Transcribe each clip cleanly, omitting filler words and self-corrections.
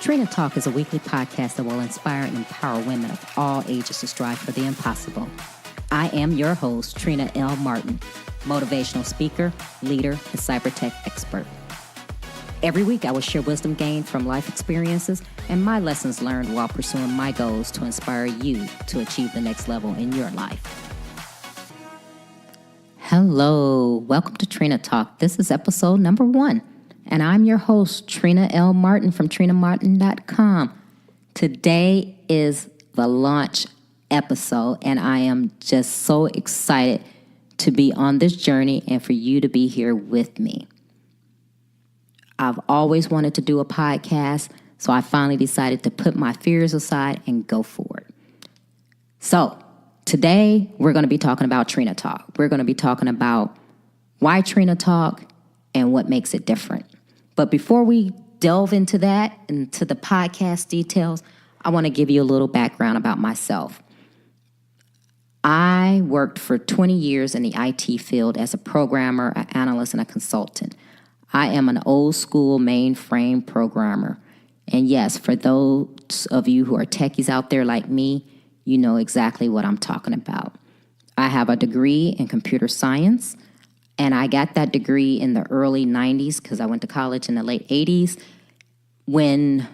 Trina Talk is a weekly podcast that will inspire and empower women of all ages to strive for the impossible. I am your host, Trina L. Martin, motivational speaker, leader, and cyber tech expert. Every week, I will share wisdom gained from life experiences and my lessons learned while pursuing my goals to inspire you to achieve the next level in your life. Hello, welcome to Trina Talk. This is episode number 1, and I'm your host, Trina L. Martin from trinamartin.com. Today is the launch episode, and I am just so excited to be on this journey and for you to be here with me. I've always wanted to do a podcast, so I finally decided to put my fears aside and go for it. So today, we're going to be talking about Trina Talk. We're going to be talking about why Trina Talk and what makes it different. But before we delve into that, into the podcast details, I want to give you a little background about myself. I worked for 20 years in the IT field as a programmer, an analyst, and a consultant. I am an old school mainframe programmer. And yes, for those of you who are techies out there like me, you know exactly what I'm talking about. I have a degree in computer science, and I got that degree in the early 90s because I went to college in the late 80s when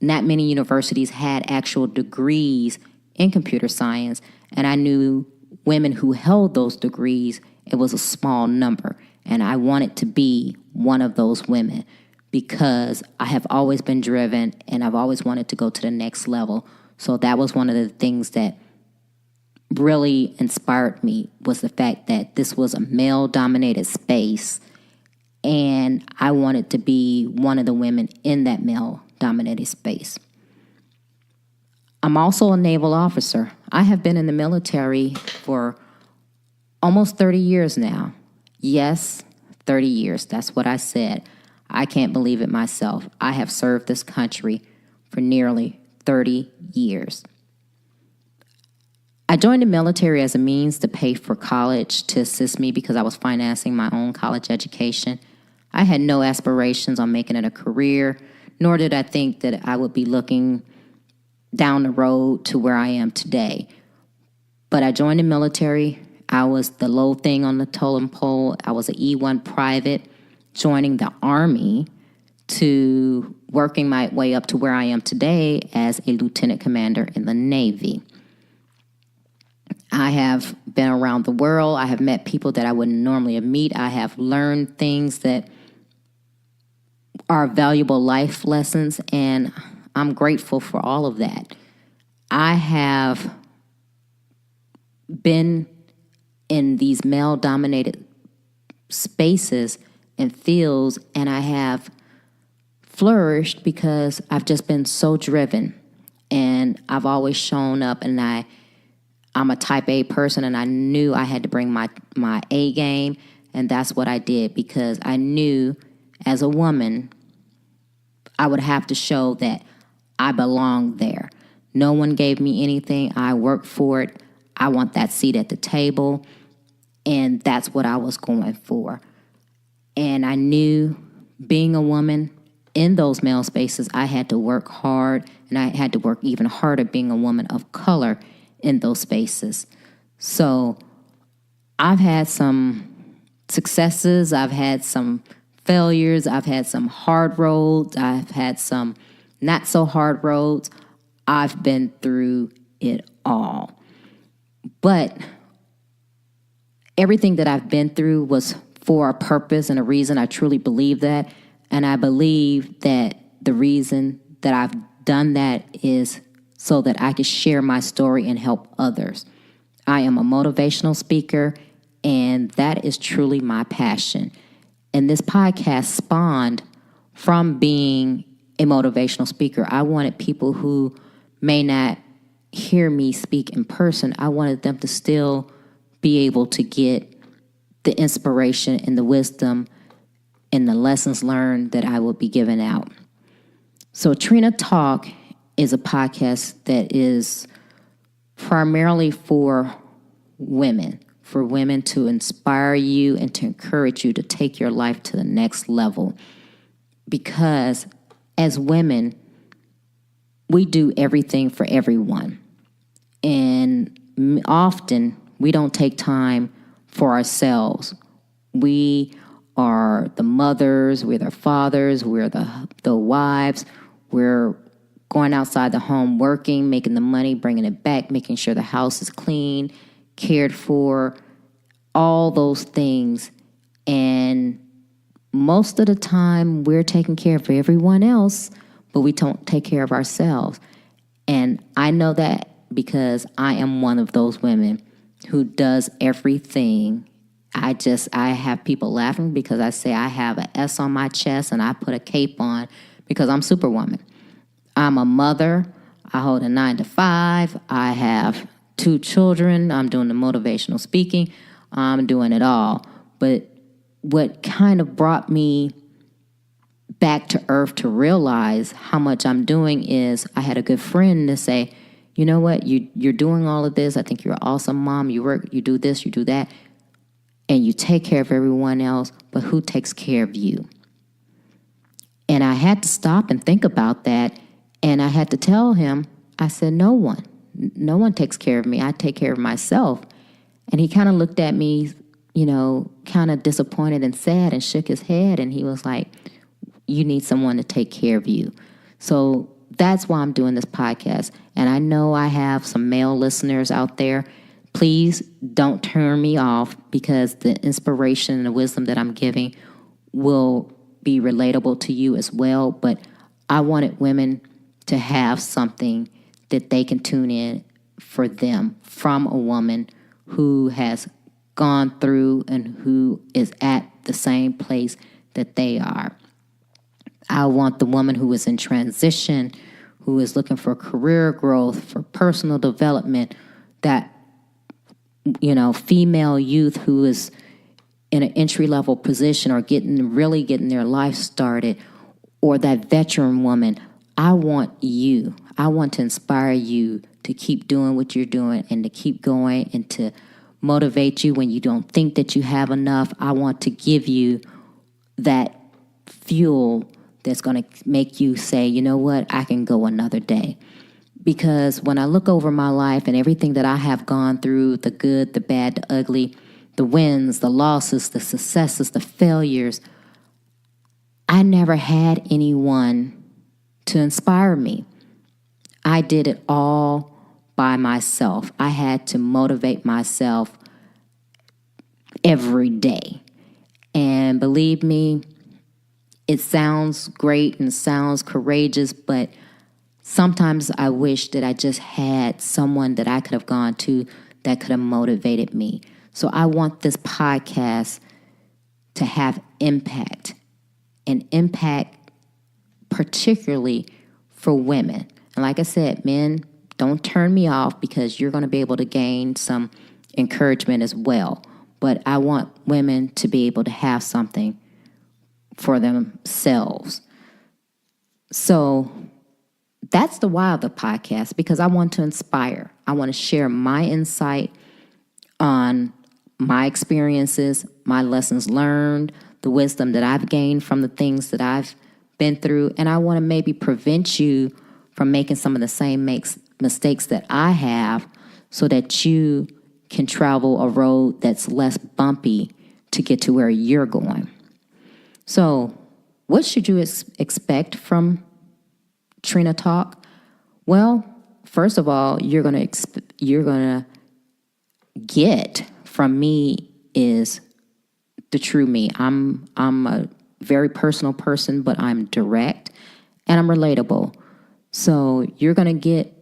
not many universities had actual degrees in computer science, and I knew women who held those degrees, it was a small number, and I wanted to be one of those women because I have always been driven and I've always wanted to go to the next level. So that was one of the things that really inspired me, was the fact that this was a male-dominated space, and I wanted to be one of the women in that male-dominated space. I'm also a naval officer. I have been in the military for almost 30 years now. Yes, 30 years. That's what I said. I can't believe it myself. I have served this country for nearly 30 years. I joined the military as a means to pay for college to assist me because I was financing my own college education. I had no aspirations on making it a career, nor did I think that I would be looking down the road to where I am today. But I joined the military. I was the low thing on the totem pole. I was an E1 private, joining the Army to working my way up to where I am today as a lieutenant commander in the Navy. I have been around the world. I have met people that I wouldn't normally meet. I have learned things that are valuable life lessons, and I'm grateful for all of that. I have been in these male-dominated spaces and fields, and I have flourished because I've just been so driven, and I've always shown up, and I'm a type A person, and I knew I had to bring my A game, and that's what I did because I knew as a woman I would have to show that I belonged there. No one gave me anything. I worked for it. I want that seat at the table, and that's what I was going for. And I knew being a woman in those male spaces, I had to work hard, and I had to work even harder being a woman of color in those spaces. So I've had some successes, I've had some failures, I've had some hard roads, I've had some not so hard roads. I've been through it all. But everything that I've been through was for a purpose and a reason. I truly believe that. And I believe that the reason that I've done that is so that I can share my story and help others. I am a motivational speaker, and that is truly my passion. And this podcast spawned from being a motivational speaker. I wanted people who may not hear me speak in person, I wanted them to still be able to get the inspiration and the wisdom and the lessons learned that I will be giving out. So Trina Talk is a podcast that is primarily for women to inspire you and to encourage you to take your life to the next level. Because as women, we do everything for everyone. And often we don't take time for ourselves. We are the mothers, we're the fathers, we're the wives, we're going outside the home working, making the money, bringing it back, making sure the house is clean, cared for, all those things. And most of the time we're taking care of everyone else, but we don't take care of ourselves. And I know that because I am one of those women who does everything. I have people laughing because I say I have an S on my chest and I put a cape on because I'm Superwoman. I'm a mother. I hold a 9-to-5. I have 2 children. I'm doing the motivational speaking. I'm doing it all. But what kind of brought me back to earth to realize how much I'm doing is I had a good friend to say, you know what, you're doing all of this. I think you're an awesome mom. You work, you do this, you do that, and you take care of everyone else, but who takes care of you? And I had to stop and think about that, and I had to tell him, I said, no one. No one takes care of me. I take care of myself. And he kind of looked at me, kind of disappointed and sad and shook his head, and he was like, you need someone to take care of you. So that's why I'm doing this podcast. And I know I have some male listeners out there. Please don't turn me off because the inspiration and the wisdom that I'm giving will be relatable to you as well. But I wanted women to have something that they can tune in for them from a woman who has gone through and who is at the same place that they are. I want the woman who is in transition, who is looking for career growth, for personal development, that, female youth who is in an entry-level position or really getting their life started, or that veteran woman. I want you. I want to inspire you to keep doing what you're doing and to keep going and to motivate you when you don't think that you have enough. I want to give you that fuel that's going to make you say, you know what, I can go another day. Because when I look over my life and everything that I have gone through, the good, the bad, the ugly, the wins, the losses, the successes, the failures, I never had anyone to inspire me. I did it all by myself. I had to motivate myself every day. And believe me, it sounds great and sounds courageous, but sometimes I wish that I just had someone that I could have gone to that could have motivated me. So I want this podcast to have impact, and impact particularly for women. And like I said, men, don't turn me off because you're going to be able to gain some encouragement as well. But I want women to be able to have something for themselves. So that's the why of the podcast, because I want to inspire. I want to share my insight on my experiences, my lessons learned, the wisdom that I've gained from the things that I've been through. And I want to maybe prevent you from making some of the same mistakes that I have so that you can travel a road that's less bumpy to get to where you're going. So what should you expect from Trina Talk? Well, first of all, you're gonna get from me is the true me. I'm a very personal person, but I'm direct and I'm relatable. So you're gonna get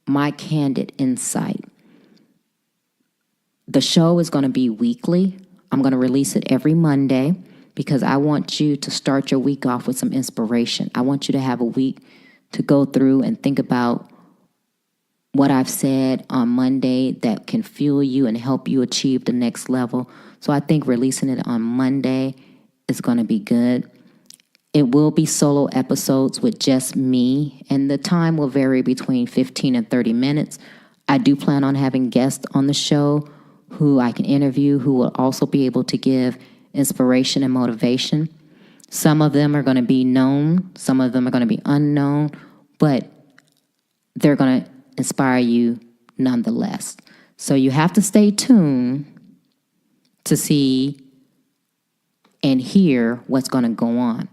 my candid insight. The show is gonna be weekly. I'm gonna release it every Monday, because I want you to start your week off with some inspiration. I want you to have a week to go through and think about what I've said on Monday that can fuel you and help you achieve the next level. So I think releasing it on Monday is going to be good. It will be solo episodes with just me, and the time will vary between 15 and 30 minutes. I do plan on having guests on the show who I can interview, who will also be able to give inspiration and motivation. Some of them are going to be known, some of them are going to be unknown, but they're going to inspire you nonetheless. So you have to stay tuned to see and hear what's going to go on.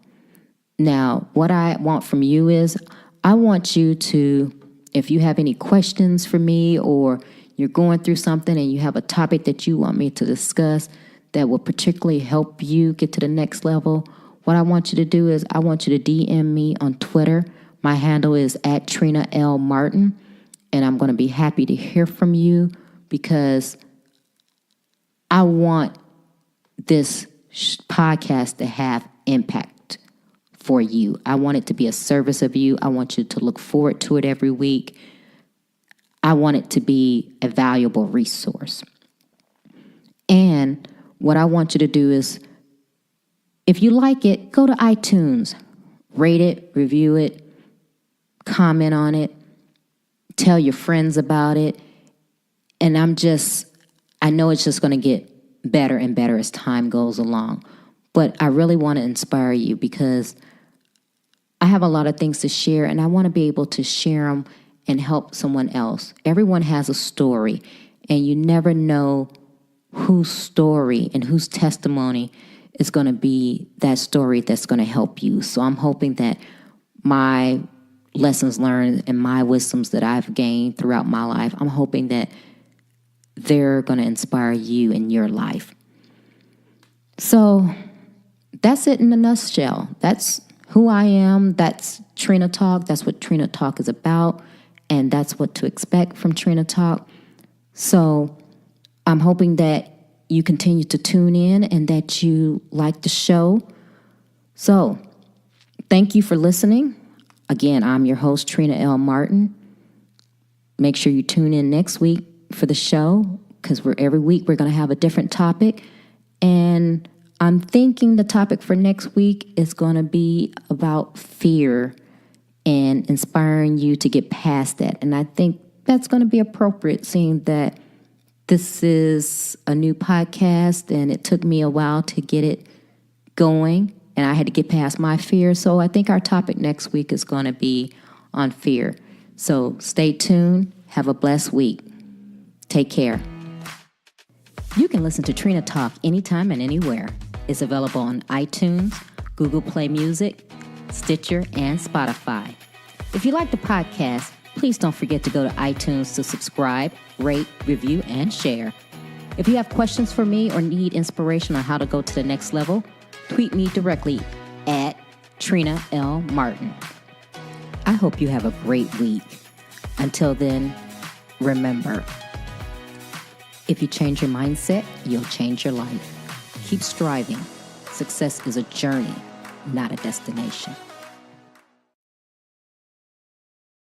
Now, what I want from you is I want you to, if you have any questions for me or you're going through something and you have a topic that you want me to discuss that will particularly help you get to the next level, what I want you to do is I want you to DM me on Twitter. My handle is at Trina L. Martin, and I'm going to be happy to hear from you because I want this podcast to have impact for you. I want it to be a service of you. I want you to look forward to it every week. I want it to be a valuable resource. And what I want you to do is, if you like it, go to iTunes, rate it, review it, comment on it, tell your friends about it. And I know it's just going to get better and better as time goes along. But I really want to inspire you because I have a lot of things to share and I want to be able to share them and help someone else. Everyone has a story and you never know whose story and whose testimony is going to be that story that's going to help you. So I'm hoping that my lessons learned and my wisdoms that I've gained throughout my life, I'm hoping that they're going to inspire you in your life. So that's it in a nutshell. That's who I am. That's Trina Talk. That's what Trina Talk is about. And that's what to expect from Trina Talk. So I'm hoping that you continue to tune in and that you like the show. So thank you for listening. Again, I'm your host, Trina L. Martin. Make sure you tune in next week for the show because every week we're going to have a different topic. And I'm thinking the topic for next week is going to be about fear and inspiring you to get past that. And I think that's going to be appropriate, seeing that this is a new podcast and it took me a while to get it going and I had to get past my fear. So I think our topic next week is going to be on fear. So stay tuned. Have a blessed week. Take care. You can listen to Trina Talk anytime and anywhere. It's available on iTunes, Google Play Music, Stitcher, and Spotify. If you like the podcast, please don't forget to go to iTunes to subscribe, rate, review, and share. If you have questions for me or need inspiration on how to go to the next level, tweet me directly at Trina L. Martin. I hope you have a great week. Until then, remember, if you change your mindset, you'll change your life. Keep striving. Success is a journey, not a destination.